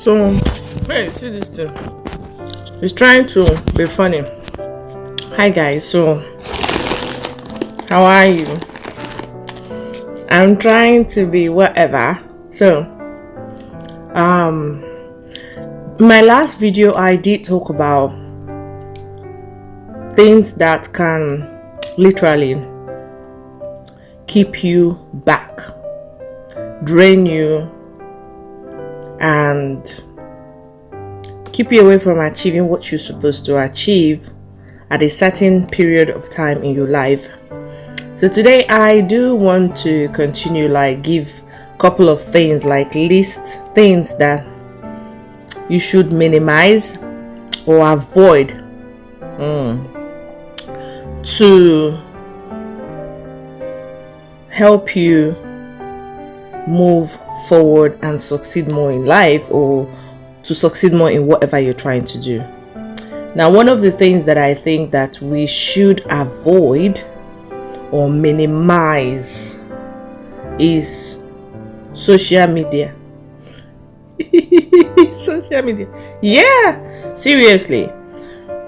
So, hey, see this thing. It's trying to be funny. Hi guys, so how are you? I'm trying to be whatever. So, my last video I did talk about things that can literally keep you back, drain you, and keep you away from achieving what you're supposed to achieve at a certain period of time in your life. So today I do want to continue, give a couple of things, list things that you should minimize or avoid to help you move forward and succeed more in life, or to succeed more in whatever you're trying to do. Now, one of the things that I think that we should avoid or minimize is social media. Social media. Yeah, seriously.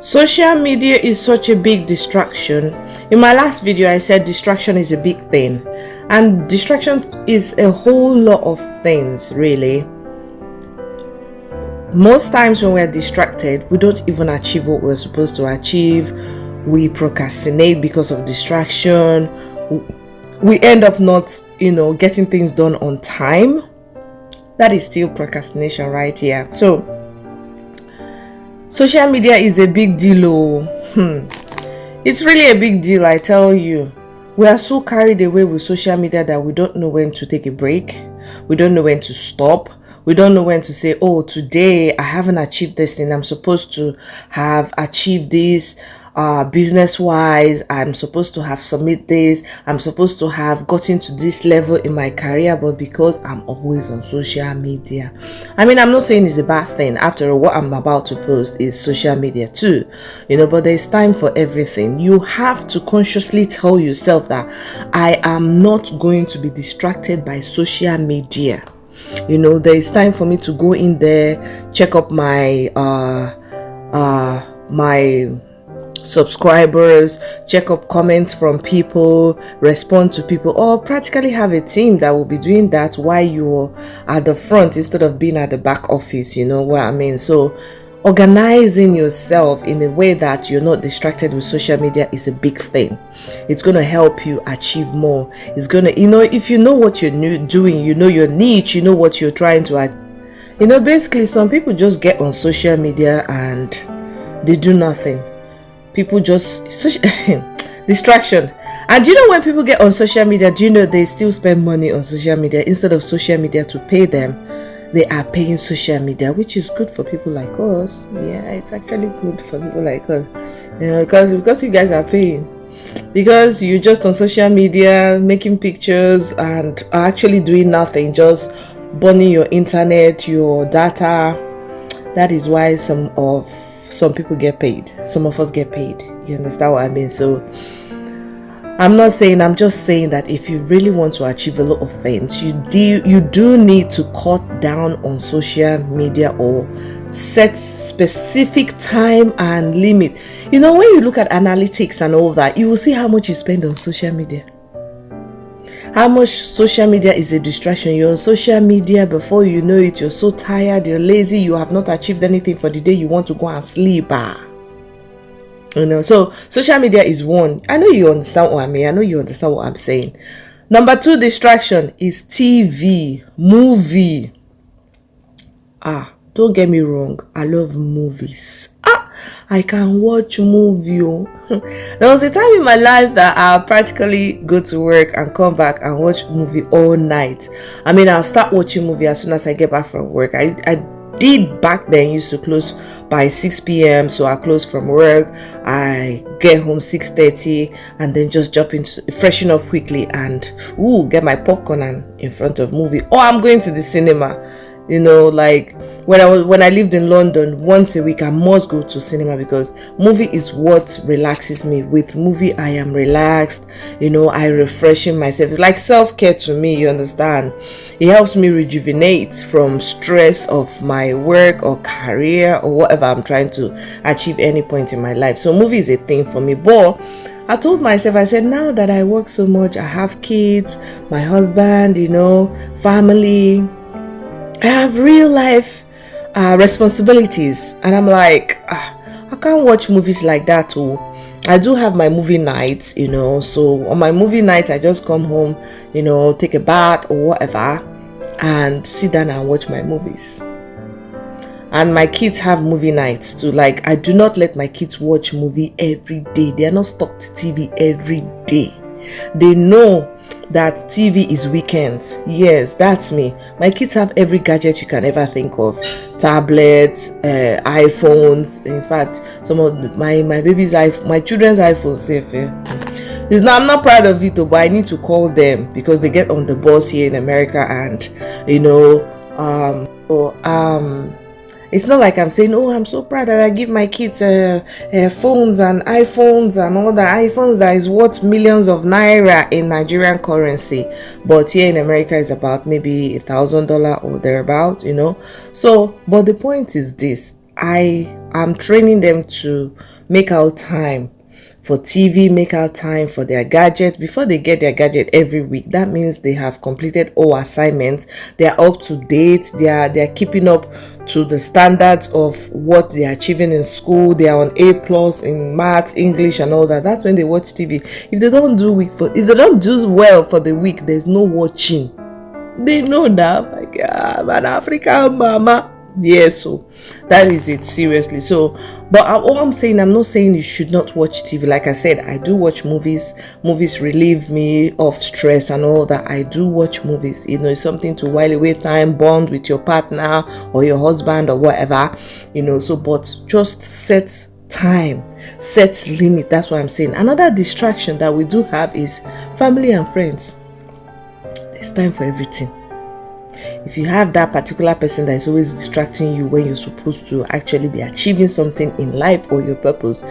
Social media is such a big distraction. In my last video, I said distraction is a big thing. And distraction is a whole lot of things, really. Most times when we're distracted, we don't even achieve what we're supposed to achieve. We procrastinate because of distraction. We end up not, getting things done on time. That is still procrastination right here. So, social media is a big deal. It's really a big deal, I tell you. We are so carried away with social media that we don't know when to take a break. We don't know when to stop. We don't know when to say, oh, today I haven't achieved this thing. I'm supposed to have achieved this business-wise. I'm supposed to have submit this. I'm supposed to have gotten to this level in my career, but because I'm always on social media. I mean, I'm not saying it's a bad thing. After all, what I'm about to post is social media too, but there's time for everything. You have to consciously tell yourself that I am not going to be distracted by social media. There is time for me to go in there, check up my my subscribers, check up comments from people, respond to people, or practically have a team that will be doing that while you're at the front instead of being at the back office. You know what I mean? So organizing yourself in a way that you're not distracted with social media is a big thing. It's going to help you achieve more. It's going to, if you know what you're doing, you know your niche, you know what you're trying to achieve. Basically, some people just get on social media and they do nothing. People just distraction. And when people get on social media, they still spend money on social media instead of social media to pay them. They are paying social media, which is good for people like us. Yeah, it's actually good for people like us. Because you guys are paying. Because you're just on social media making pictures and are actually doing nothing, just burning your internet, your data. That is why some people get paid. Some of us get paid. You understand what I mean? So I'm just saying that if you really want to achieve a lot of things, you do need to cut down on social media or set specific time and limit. When you look at analytics and all that, you will see how much you spend on social media. How much social media is a distraction. You're on social media, before you know it, you're so tired, you're lazy, you have not achieved anything for the day, you want to go and sleep. So social media is one. I know you understand what I mean. I know you understand what I'm saying. Number 2 distraction is TV, movie. Don't get me wrong. I love movies. I can watch movie. There was a time in my life that I practically go to work and come back and watch movie all night. I mean, I'll start watching movie as soon as I get back from work. I did back then used to close by 6 p.m. So I close from work. I get home 6:30 and then just jump into freshen up quickly and get my popcorn and in front of movie. Or I'm going to the cinema. Like when I lived in London, once a week I must go to cinema, because movie is what relaxes me. With movie I am relaxed, I refreshing myself. It's like self-care to me, you understand. It helps me rejuvenate from stress of my work or career or whatever I'm trying to achieve any point in my life. So movie is a thing for me. But I told myself, I said, now that I work so much, I have kids, my husband, family, I have real life responsibilities, and I'm like, I can't watch movies like that. Oh, I do have my movie nights, so on my movie night I just come home, take a bath or whatever, and sit down and watch my movies. And my kids have movie nights too. Like, I do not let my kids watch movie every day. They are not stuck to TV every day. They know that TV is weekends. Yes, that's me. My kids have every gadget you can ever think of. Tablets, iPhones. In fact, some of my baby's iPhone, my children's iPhone safe. I'm not proud of it, but I need to call them because they get on the bus here in America, and it's not like I'm saying, oh, I'm so proud that I give my kids phones and iPhones and all that. iPhones that is worth millions of naira in Nigerian currency, but here in America is about maybe $1,000 or thereabout, So, but the point is this: I am training them to make out time for TV, make out time for their gadget before they get their gadget every week. That means they have completed all assignments, they are up to date, they are keeping up to the standards of what they are achieving in school, they are on A+ in math, English and all that. That's when they watch TV. If they don't do well for the week, there's no watching. They know that. Like, I'm an African mama. Yeah, so that is it, seriously. So, but all I'm saying, I'm not saying you should not watch TV. Like I said, I do watch movies. Movies relieve me of stress and all that. I do watch movies. It's something to while away time, bond with your partner or your husband or whatever. So, but just set time, set limit. That's what I'm saying. Another distraction that we do have is family and friends. There's time for everything. If you have that particular person that is always distracting you when you're supposed to actually be achieving something in life or your purpose,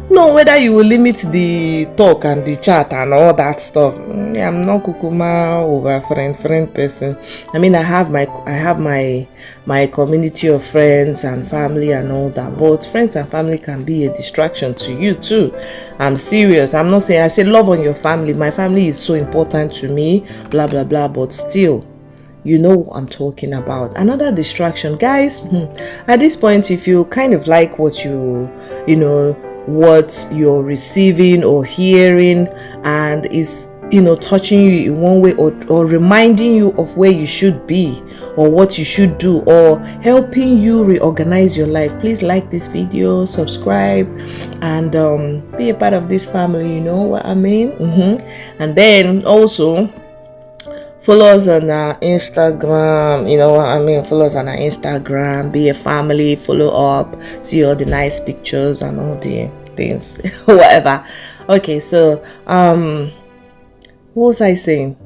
whether you will limit the talk and the chat and all that stuff. I'm not kukuma over friend person. I mean, I have my community of friends and family and all that, but friends and family can be a distraction to you too. I'm serious. I'm not saying, I say love on your family. My family is so important to me, blah blah blah, but still, you know what I'm talking about. Another distraction, guys, at this point, if you kind of like what what you're receiving or hearing and is touching you in one way or reminding you of where you should be or what you should do or helping you reorganize your life, please like this video, subscribe, and be a part of this family. You know what I mean? And then also follow us on our Instagram, follow us on our Instagram, be a family, follow up, see all the nice pictures and all the things, whatever. Okay, so, what was I saying?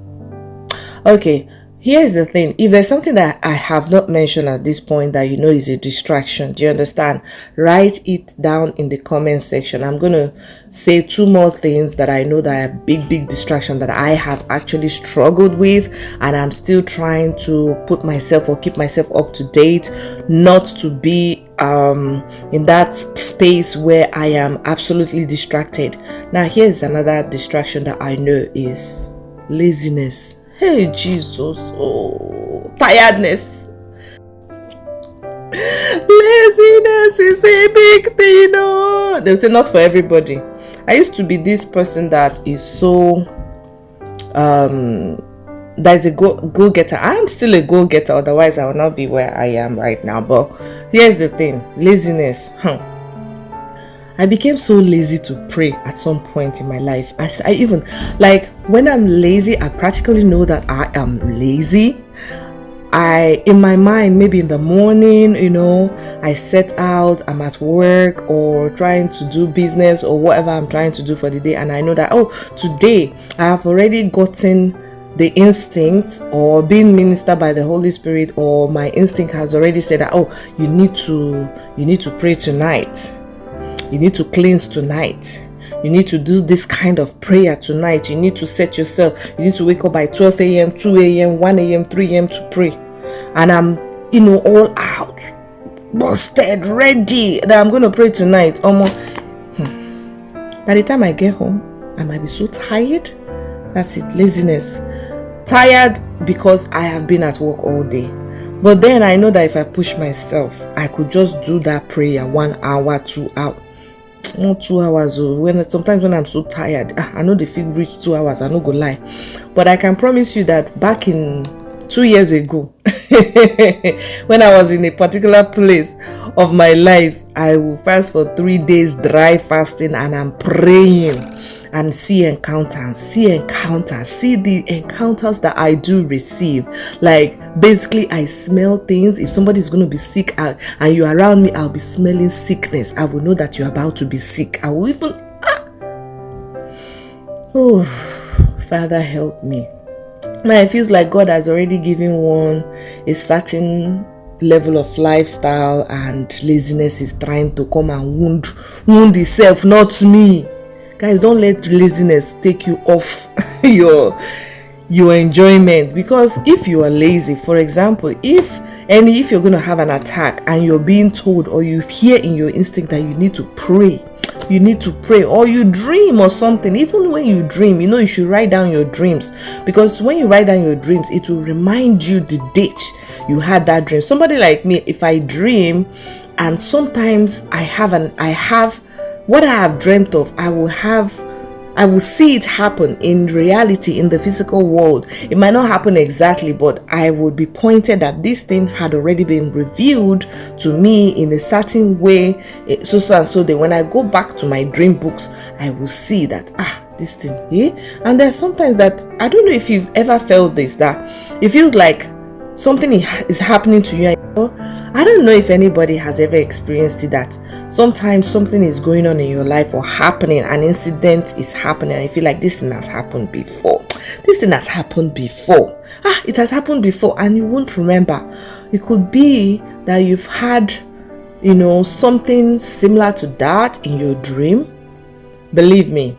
Okay, here's the thing. If there's something that I have not mentioned at this point that is a distraction, do you understand? Write it down in the comment section. I'm going to say 2 more things that I know that are big distraction that I have actually struggled with, and I'm still trying to put myself or keep myself up to date, not to be in that space where I am absolutely distracted. Now, here's another distraction that I know is laziness. Hey, Jesus. Oh, tiredness. Laziness is a big thing. They'll say not for everybody. I used to be this person that is so that is a go-getter. I am still a go-getter, otherwise I will not be where I am right now. But here's the thing, laziness. I became so lazy to pray at some point in my life. I even, like, when I'm lazy, I practically know that I am lazy. In my mind, maybe in the morning, I set out, I'm at work or trying to do business or whatever I'm trying to do for the day, and I know that, today I have already gotten the instinct or being ministered by the Holy Spirit, or my instinct has already said that, oh, you need to pray tonight, you need to cleanse tonight, you need to do this kind of prayer tonight, you need to set yourself, you need to wake up by 12 a.m., 2 a.m., 1 a.m., 3 a.m. to pray. And I'm, all out, busted, ready, that I'm going to pray tonight. By the time I get home, I might be so tired. That's it, laziness. Tired because I have been at work all day. But then I know that if I push myself, I could just do that prayer 1 hour, 2 hours. Not 2 hours. Sometimes when I'm so tired, I know the fig reach 2 hours. I no go lie. But I can promise you that back in 2 years ago, when I was in a particular place of my life, I will fast for 3 days, dry fasting, and I'm praying and see the encounters that I do receive. Like, basically, I smell things. If somebody's going to be sick and you're around me, I'll be smelling sickness. I will know that you're about to be sick. I will even oh, Father, help me. Now it feels like God has already given one a certain level of lifestyle, and laziness is trying to come and wound itself, not me. Guys, don't let laziness take you off your enjoyment. Because if you are lazy, for example, if you're going to have an attack and you're being told, or you hear in your instinct that you need to pray, or you dream or something. Even when you dream, you should write down your dreams, because when you write down your dreams, it will remind you the date you had that dream. Somebody like me, if I dream and sometimes I have what I have dreamt of, I will see it happen in reality, in the physical world. It might not happen exactly, but I would be pointed that this thing had already been revealed to me in a certain way, so and so that when I go back to my dream books, I will see that, this thing, And there's sometimes that, I don't know if you've ever felt this, that it feels like something is happening to you. I don't know if anybody has ever experienced it, that sometimes something is going on in your life or happening, an incident is happening, and you feel like this thing has happened before. It has happened before, and you won't remember. It could be that you've had, something similar to that in your dream. Believe me.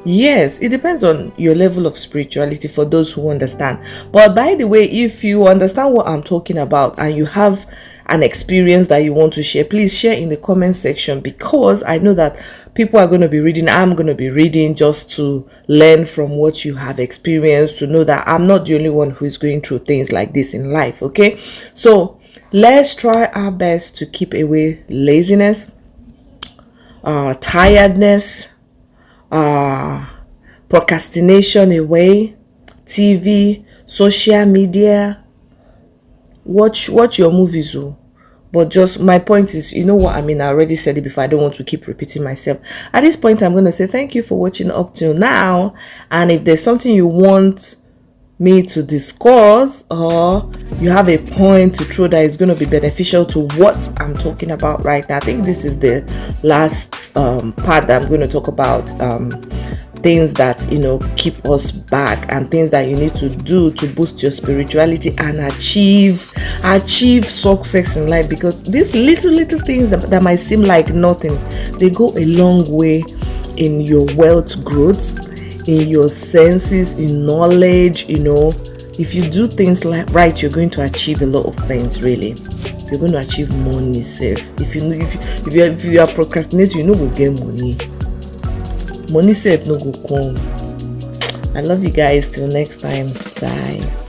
Yes, it depends on your level of spirituality, for those who understand. But by the way, if you understand what I'm talking about and you have an experience that you want to share, please share in the comment section, because I know that people are going to be reading. I'm going to be reading just to learn from what you have experienced, to know that I'm not the only one who is going through things like this in life. Okay, so let's try our best to keep away laziness, tiredness, procrastination away, TV, social media. Watch your movies, but just my point is, I already said it before. I don't want to keep repeating myself. At this point, I'm going to say thank you for watching up till now, and if there's something you want me to discuss, or you have a point to throw that is going to be beneficial to what I'm talking about right now, I think this is the last part that I'm going to talk about, things that keep us back, and things that you need to do to boost your spirituality and achieve success in life. Because these little things that might seem like nothing, they go a long way in your wealth growth, in your senses, in knowledge. If you do things right, you're going to achieve a lot of things. Really, you're going to achieve money safe. If you are procrastinating, you will get money safe no go come. I love you guys. Till next time, bye.